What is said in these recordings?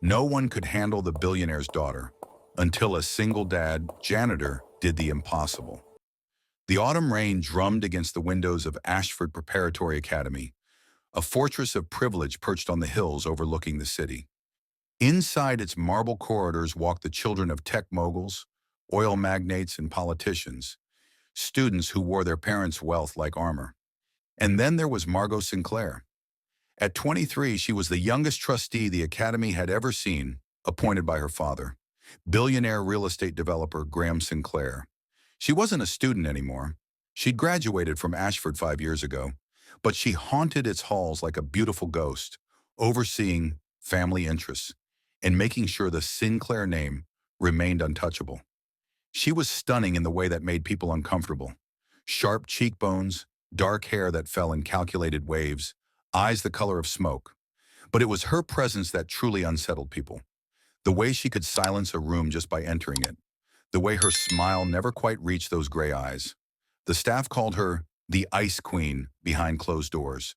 No one could handle the billionaire's daughter until a single dad, Janitor, did the impossible. The autumn rain drummed against the windows of Ashford Preparatory Academy, a fortress of privilege perched on the hills overlooking the city. Inside its marble corridors walked the children of tech moguls, oil magnates, and politicians, students who wore their parents' wealth like armor. And then there was Margot Sinclair. At 23, she was the youngest trustee the Academy had ever seen, appointed by her father, billionaire real estate developer Graham Sinclair. She wasn't a student anymore. She'd graduated from Ashford 5 years ago, but she haunted its halls like a beautiful ghost, overseeing family interests and making sure the Sinclair name remained untouchable. She was stunning in the way that made people uncomfortable. Sharp cheekbones, dark hair that fell in calculated waves, eyes the color of smoke. But it was her presence that truly unsettled people. The way she could silence a room just by entering it. The way her smile never quite reached those gray eyes. The staff called her the Ice Queen behind closed doors.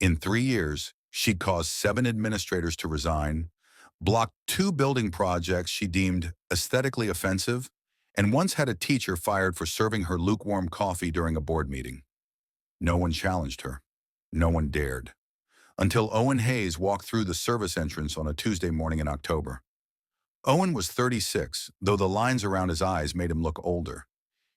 In 3 years, she'd caused 7 administrators to resign, blocked 2 building projects she deemed aesthetically offensive, and once had a teacher fired for serving her lukewarm coffee during a board meeting. No one challenged her. No one dared. Until Owen Hayes walked through the service entrance on a Tuesday morning in October. Owen was 36, though the lines around his eyes made him look older.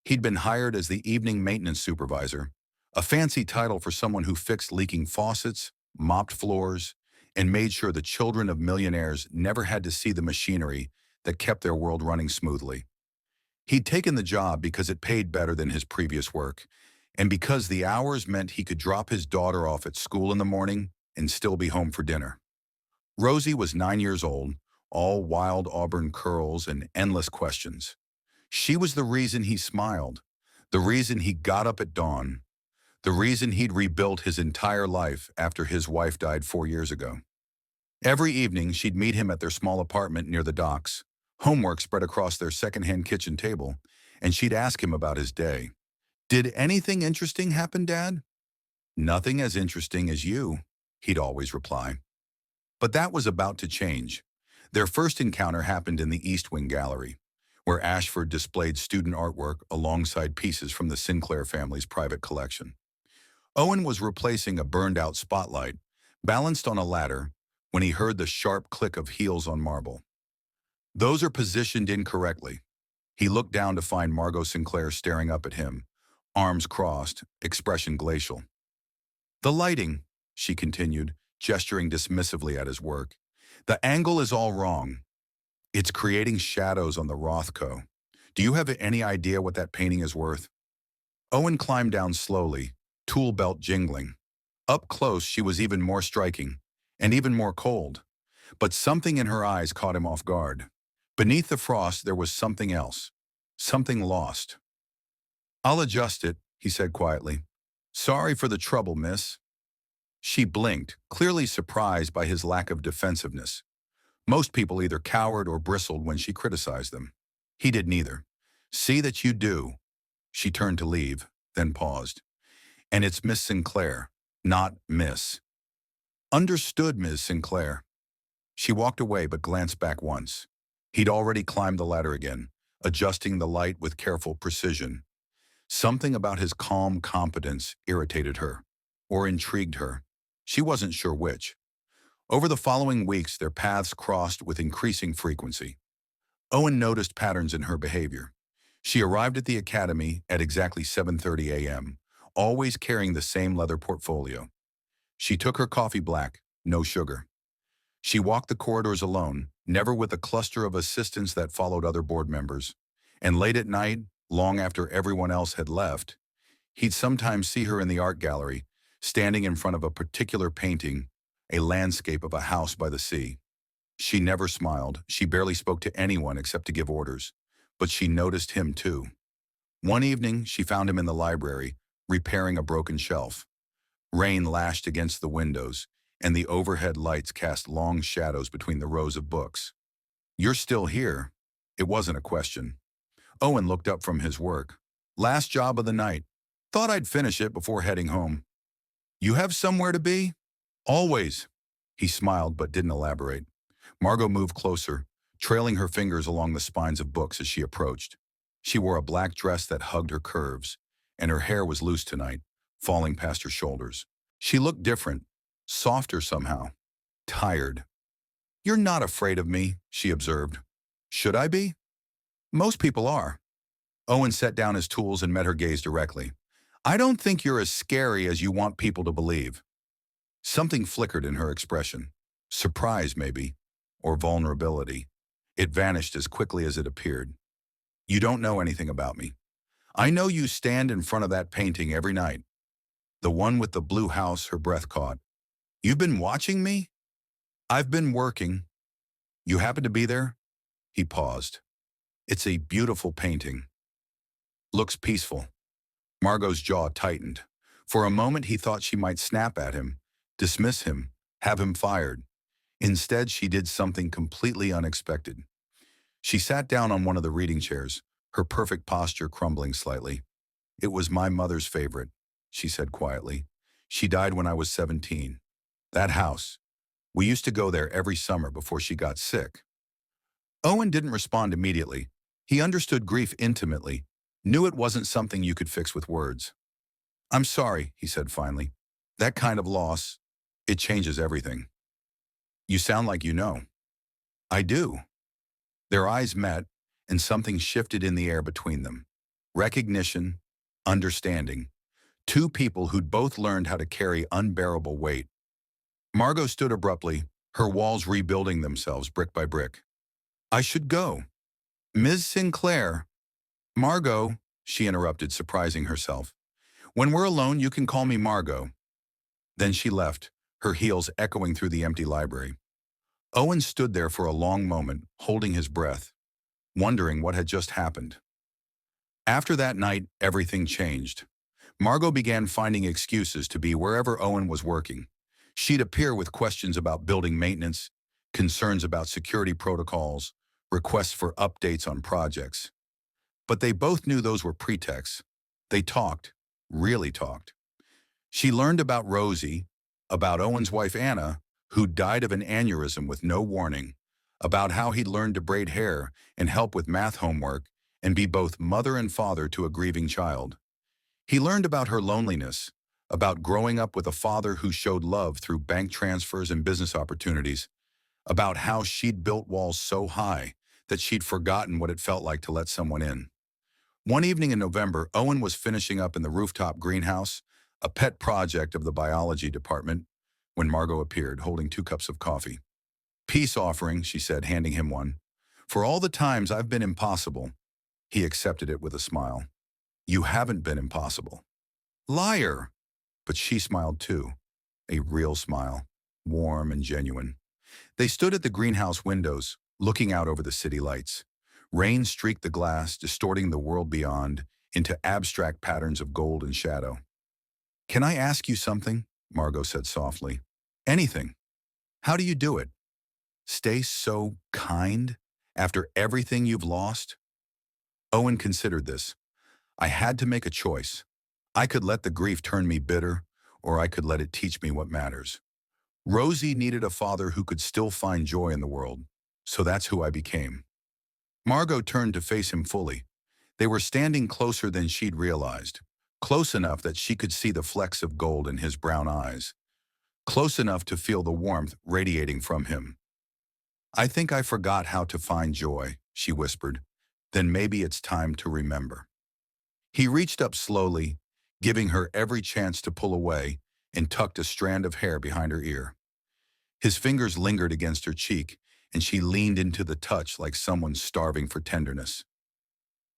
He'd been hired as the evening maintenance supervisor, a fancy title for someone who fixed leaking faucets, mopped floors, and made sure the children of millionaires never had to see the machinery that kept their world running smoothly. He'd taken the job because it paid better than his previous work, and because the hours meant he could drop his daughter off at school in the morning and still be home for dinner. Rosie was 9 years old, all wild auburn curls and endless questions. She was the reason he smiled, the reason he got up at dawn, the reason he'd rebuilt his entire life after his wife died 4 years ago. Every evening, she'd meet him at their small apartment near the docks, homework spread across their secondhand kitchen table, and she'd ask him about his day. "Did anything interesting happen, Dad?" "Nothing as interesting as you," he'd always reply. But that was about to change. Their first encounter happened in the East Wing Gallery, where Ashford displayed student artwork alongside pieces from the Sinclair family's private collection. Owen was replacing a burned-out spotlight, balanced on a ladder, when he heard the sharp click of heels on marble. "Those are positioned incorrectly." He looked down to find Margot Sinclair staring up at him, arms crossed, expression glacial. "The lighting," she continued, gesturing dismissively at his work. "The angle is all wrong. It's creating shadows on the Rothko. Do you have any idea what that painting is worth?" Owen climbed down slowly, tool belt jingling. Up close, she was even more striking, and even more cold. But something in her eyes caught him off guard. Beneath the frost, there was something else. Something lost. "I'll adjust it," he said quietly. "Sorry for the trouble, miss." She blinked, clearly surprised by his lack of defensiveness. Most people either cowered or bristled when she criticized them. He did neither. "See that you do." She turned to leave, then paused. "And it's Miss Sinclair, not Miss." "Understood, Ms. Sinclair." She walked away but glanced back once. He'd already climbed the ladder again, adjusting the light with careful precision. Something about his calm competence irritated her, or intrigued her. She wasn't sure which. Over the following weeks, their paths crossed with increasing frequency. Owen noticed patterns in her behavior. She arrived at the academy at exactly 7:30 a.m., always carrying the same leather portfolio. She took her coffee black, no sugar. She walked the corridors alone, never with a cluster of assistants that followed other board members. And late at night, long after everyone else had left, he'd sometimes see her in the art gallery, standing in front of a particular painting, a landscape of a house by the sea. She never smiled. She barely spoke to anyone except to give orders. But she noticed him too. One evening, she found him in the library, repairing a broken shelf. Rain lashed against the windows, and the overhead lights cast long shadows between the rows of books. "You're still here?" It wasn't a question. Owen looked up from his work. "Last job of the night. Thought I'd finish it before heading home." "You have somewhere to be?" "Always." He smiled but didn't elaborate. Margot moved closer, trailing her fingers along the spines of books as she approached. She wore a black dress that hugged her curves, and her hair was loose tonight, falling past her shoulders. She looked different, softer somehow, tired. "You're not afraid of me," she observed. "Should I be?" "Most people are." Owen set down his tools and met her gaze directly. "I don't think you're as scary as you want people to believe." Something flickered in her expression. Surprise, maybe, or vulnerability. It vanished as quickly as it appeared. "You don't know anything about me. I know you stand in front of that painting every night. The one with the blue house," her breath caught. "You've been watching me?" "I've been working." "You happen to be there?" He paused. "It's a beautiful painting. Looks peaceful." Margot's jaw tightened. For a moment he thought she might snap at him, dismiss him, have him fired. Instead, she did something completely unexpected. She sat down on one of the reading chairs, her perfect posture crumbling slightly. "It was my mother's favorite," she said quietly. "She died when I was 17. That house. We used to go there every summer before she got sick." Owen didn't respond immediately. He understood grief intimately, knew it wasn't something you could fix with words. "I'm sorry," he said finally. "That kind of loss, it changes everything." "You sound like you know." "I do." Their eyes met, and something shifted in the air between them. Recognition, understanding. Two people who'd both learned how to carry unbearable weight. Margot stood abruptly, her walls rebuilding themselves brick by brick. "I should go." "Ms. Sinclair." "Margot," she interrupted, surprising herself. "When we're alone, you can call me Margot." Then she left, her heels echoing through the empty library. Owen stood there for a long moment, holding his breath, wondering what had just happened. After that night, everything changed. Margot began finding excuses to be wherever Owen was working. She'd appear with questions about building maintenance, concerns about security protocols, requests for updates on projects. But they both knew those were pretexts. They talked, really talked. She learned about Rosie, about Owen's wife Anna, who died of an aneurysm with no warning, about how he'd learned to braid hair and help with math homework and be both mother and father to a grieving child. He learned about her loneliness, about growing up with a father who showed love through bank transfers and business opportunities, about how she'd built walls so high that she'd forgotten what it felt like to let someone in. One evening in November, Owen was finishing up in the rooftop greenhouse, a pet project of the biology department, when Margot appeared, holding 2 cups of coffee. "Peace offering," she said, handing him one. "For all the times I've been impossible." He accepted it with a smile. "You haven't been impossible." "Liar!" But she smiled too, a real smile, warm and genuine. They stood at the greenhouse windows, looking out over the city lights. Rain streaked the glass, distorting the world beyond into abstract patterns of gold and shadow. "Can I ask you something?" Margot said softly. "Anything. How do you do it? Stay so kind after everything you've lost?" Owen considered this. "I had to make a choice. I could let the grief turn me bitter, or I could let it teach me what matters. Rosie needed a father who could still find joy in the world, so that's who I became." Margot turned to face him fully. They were standing closer than she'd realized, close enough that she could see the flecks of gold in his brown eyes, close enough to feel the warmth radiating from him. "I think I forgot how to find joy," she whispered. "Then maybe it's time to remember." He reached up slowly, giving her every chance to pull away, and tucked a strand of hair behind her ear. His fingers lingered against her cheek, and she leaned into the touch like someone starving for tenderness.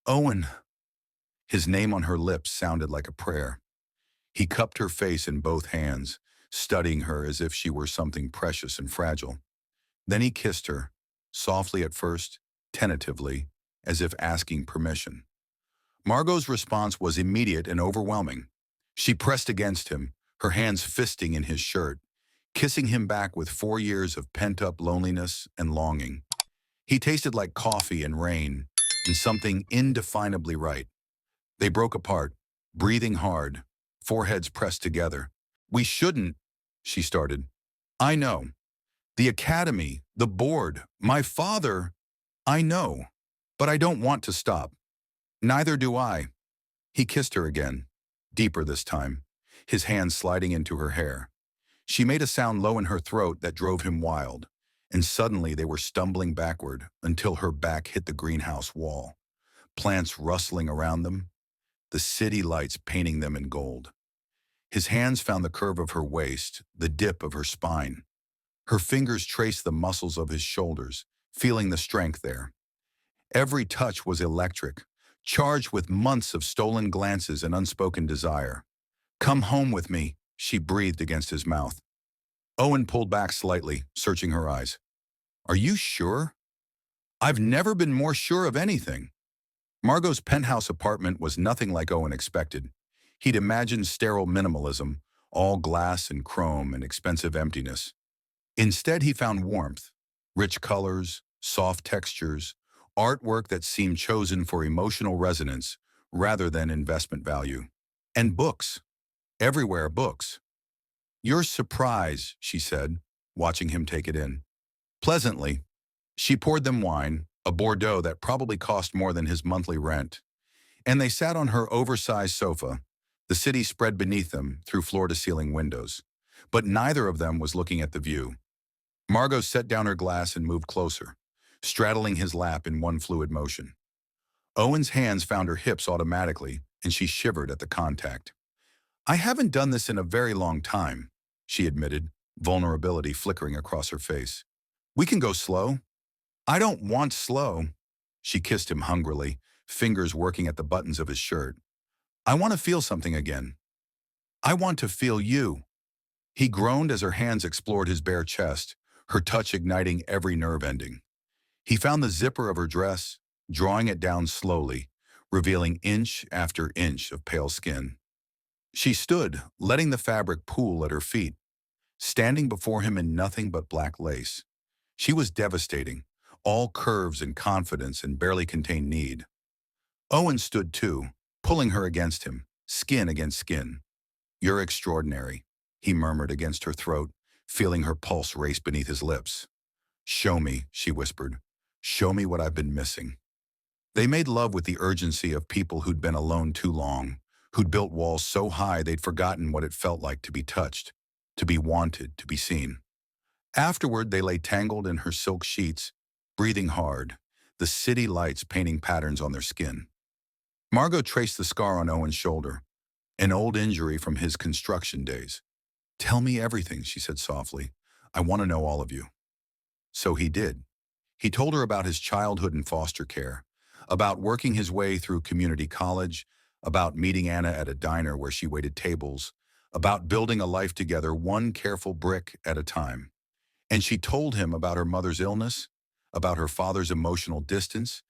"Owen." His name on her lips sounded like a prayer. He cupped her face in both hands, studying her as if she were something precious and fragile. Then he kissed her, softly at first, tentatively, as if asking permission. Margot's response was immediate and overwhelming. She pressed against him, her hands fisting in his shirt, kissing him back with 4 years of pent-up loneliness and longing. He tasted like coffee and rain, and something indefinably right. They broke apart, breathing hard, foreheads pressed together. "We shouldn't," she started. "I know." The academy, the board, my father. I know, but I don't want to stop. Neither do I. He kissed her again, deeper this time, his hands sliding into her hair. She made a sound low in her throat that drove him wild, and suddenly they were stumbling backward until her back hit the greenhouse wall, plants rustling around them, the city lights painting them in gold. His hands found the curve of her waist, the dip of her spine. Her fingers traced the muscles of his shoulders, feeling the strength there. Every touch was electric, charged with months of stolen glances and unspoken desire. "Come home with me," she breathed against his mouth. Owen pulled back slightly, searching her eyes. "Are you sure?" "I've never been more sure of anything." Margot's penthouse apartment was nothing like Owen expected. He'd imagined sterile minimalism, all glass and chrome and expensive emptiness. Instead, he found warmth, rich colors, soft textures, artwork that seemed chosen for emotional resonance rather than investment value. And books. Everywhere books. "Your surprise," she said, watching him take it in. Pleasantly, she poured them wine, a Bordeaux that probably cost more than his monthly rent, and they sat on her oversized sofa, the city spread beneath them through floor-to-ceiling windows. But neither of them was looking at the view. Margot set down her glass and moved closer, straddling his lap in one fluid motion. Owen's hands found her hips automatically, and she shivered at the contact. "I haven't done this in a very long time," she admitted, vulnerability flickering across her face. "We can go slow." "I don't want slow." She kissed him hungrily, fingers working at the buttons of his shirt. "I want to feel something again. I want to feel you." He groaned as her hands explored his bare chest, her touch igniting every nerve ending. He found the zipper of her dress, drawing it down slowly, revealing inch after inch of pale skin. She stood, letting the fabric pool at her feet, standing before him in nothing but black lace. She was devastating, all curves and confidence and barely contained need. Owen stood too, pulling her against him, skin against skin. "You're extraordinary," he murmured against her throat, feeling her pulse race beneath his lips. "Show me," she whispered. "Show me what I've been missing." They made love with the urgency of people who'd been alone too long, who'd built walls so high they'd forgotten what it felt like to be touched, to be wanted, to be seen. Afterward, they lay tangled in her silk sheets, breathing hard, the city lights painting patterns on their skin. Margot traced the scar on Owen's shoulder, an old injury from his construction days. "Tell me everything," she said softly. "I want to know all of you." So he did. He told her about his childhood in foster care, about working his way through community college, about meeting Anna at a diner where she waited tables, about building a life together one careful brick at a time. And she told him about her mother's illness, about her father's emotional distance,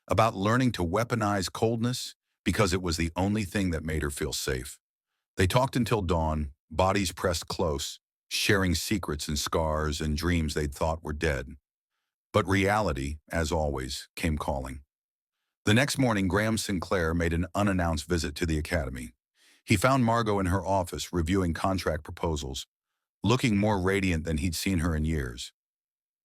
about learning to weaponize coldness because it was the only thing that made her feel safe. They talked until dawn, bodies pressed close, sharing secrets and scars and dreams they'd thought were dead. But reality, as always, came calling. The next morning, Graham Sinclair made an unannounced visit to the academy. He found Margot in her office reviewing contract proposals, looking more radiant than he'd seen her in years.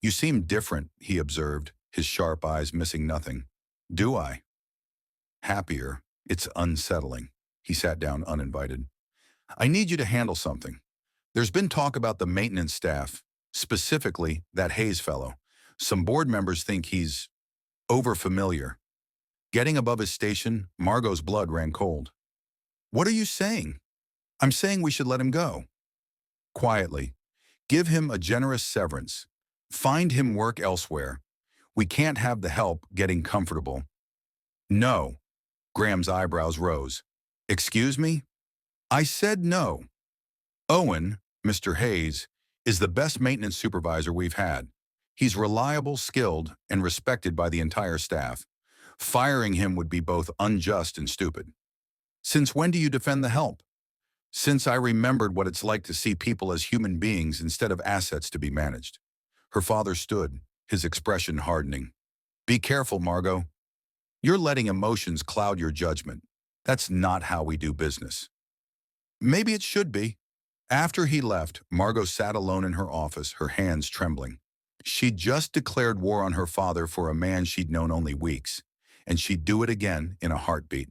"You seem different," he observed, his sharp eyes missing nothing. "Do I?" "Happier. It's unsettling." He sat down uninvited. "I need you to handle something. There's been talk about the maintenance staff, specifically that Hayes fellow. Some board members think he's overfamiliar." Getting above his station, Margot's blood ran cold. "What are you saying?" "I'm saying we should let him go." Quietly. "Give him a generous severance. Find him work elsewhere. We can't have the help getting comfortable." "No." Graham's eyebrows rose. "Excuse me?" "I said no. Owen, Mr. Hayes, is the best maintenance supervisor we've had. He's reliable, skilled, and respected by the entire staff. Firing him would be both unjust and stupid." "Since when do you defend the help?" "Since I remembered what it's like to see people as human beings instead of assets to be managed." Her father stood, his expression hardening. "Be careful, Margot. You're letting emotions cloud your judgment. That's not how we do business." "Maybe it should be." After he left, Margot sat alone in her office, her hands trembling. She'd just declared war on her father for a man she'd known only weeks, and she'd do it again in a heartbeat.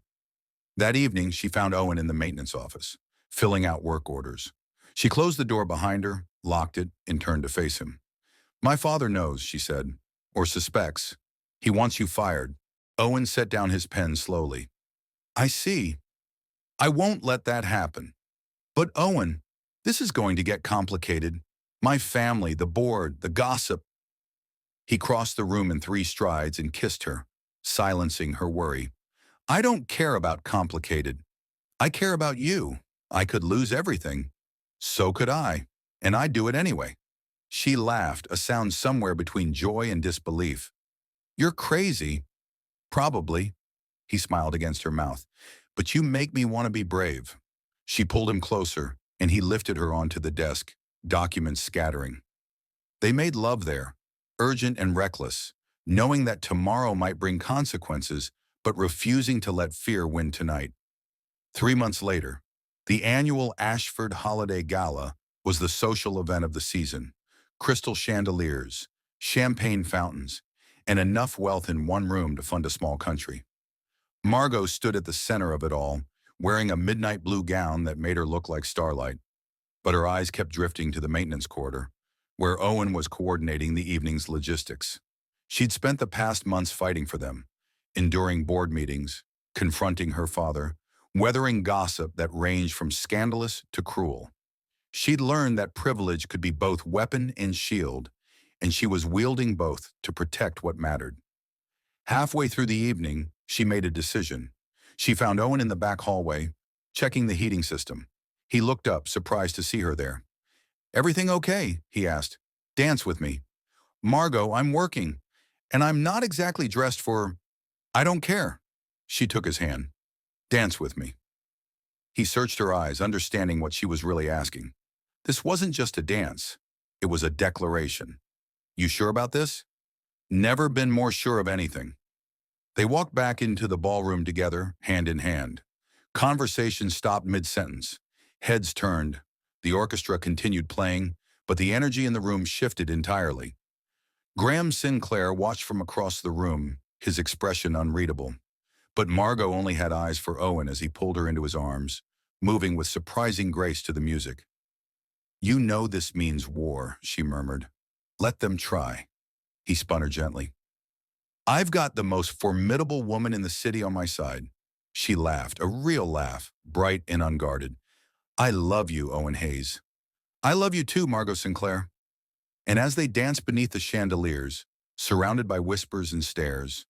That evening, she found Owen in the maintenance office, filling out work orders. She closed the door behind her, locked it, and turned to face him. "My father knows," she said, "or suspects. He wants you fired." Owen set down his pen slowly. "I see. I won't let that happen. But Owen, this is going to get complicated. My family, the board, the gossip." He crossed the room in 3 strides and kissed her, silencing her worry. "I don't care about complicated. I care about you. I could lose everything. So could I. And I'd do it anyway." She laughed, a sound somewhere between joy and disbelief. "You're crazy." "Probably." He smiled against her mouth. "But you make me want to be brave." She pulled him closer, and he lifted her onto the desk, documents scattering. They made love there, urgent and reckless, knowing that tomorrow might bring consequences, but refusing to let fear win tonight. 3 months later, the annual Ashford Holiday Gala was the social event of the season. Crystal chandeliers, champagne fountains, and enough wealth in one room to fund a small country. Margot stood at the center of it all, wearing a midnight blue gown that made her look like starlight. But her eyes kept drifting to the maintenance corridor, where Owen was coordinating the evening's logistics. She'd spent the past months fighting for them, enduring board meetings, confronting her father, weathering gossip that ranged from scandalous to cruel. She'd learned that privilege could be both weapon and shield, and she was wielding both to protect what mattered. Halfway through the evening, she made a decision. She found Owen in the back hallway, checking the heating system. He looked up, surprised to see her there. "Everything okay?" he asked. "Dance with me." "Margot, I'm working, and I'm not exactly dressed for—" "I don't care." She took his hand. "Dance with me." He searched her eyes, understanding what she was really asking. This wasn't just a dance. It was a declaration. "You sure about this?" "Never been more sure of anything." They walked back into the ballroom together, hand in hand. Conversation stopped mid-sentence. Heads turned. The orchestra continued playing, but the energy in the room shifted entirely. Graham Sinclair watched from across the room, his expression unreadable. But Margot only had eyes for Owen as he pulled her into his arms, moving with surprising grace to the music. "You know this means war," she murmured. "Let them try." He spun her gently. "I've got the most formidable woman in the city on my side." She laughed, a real laugh, bright and unguarded. "I love you, Owen Hayes." "I love you too, Margot Sinclair." And as they danced beneath the chandeliers, surrounded by whispers and stares,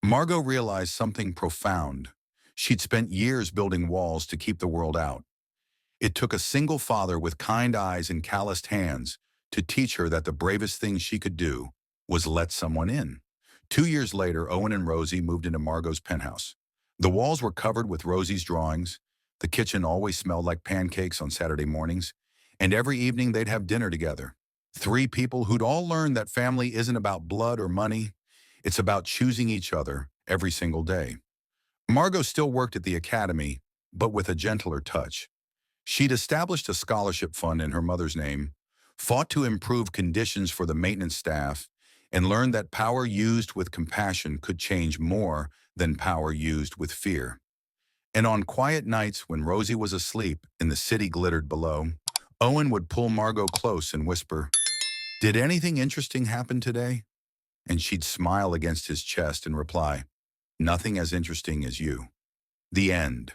Margot realized something profound. She'd spent years building walls to keep the world out. It took a single father with kind eyes and calloused hands to teach her that the bravest thing she could do was let someone in. 2 years later, Owen and Rosie moved into Margot's penthouse. The walls were covered with Rosie's drawings. The kitchen always smelled like pancakes on Saturday mornings. And every evening they'd have dinner together. 3 people who'd all learned that family isn't about blood or money. It's about choosing each other every single day. Margot still worked at the academy, but with a gentler touch. She'd established a scholarship fund in her mother's name, fought to improve conditions for the maintenance staff, and learned that power used with compassion could change more than power used with fear. And on quiet nights when Rosie was asleep and the city glittered below, Owen would pull Margot close and whisper, "Did anything interesting happen today?" And she'd smile against his chest and reply, "Nothing as interesting as you." The end.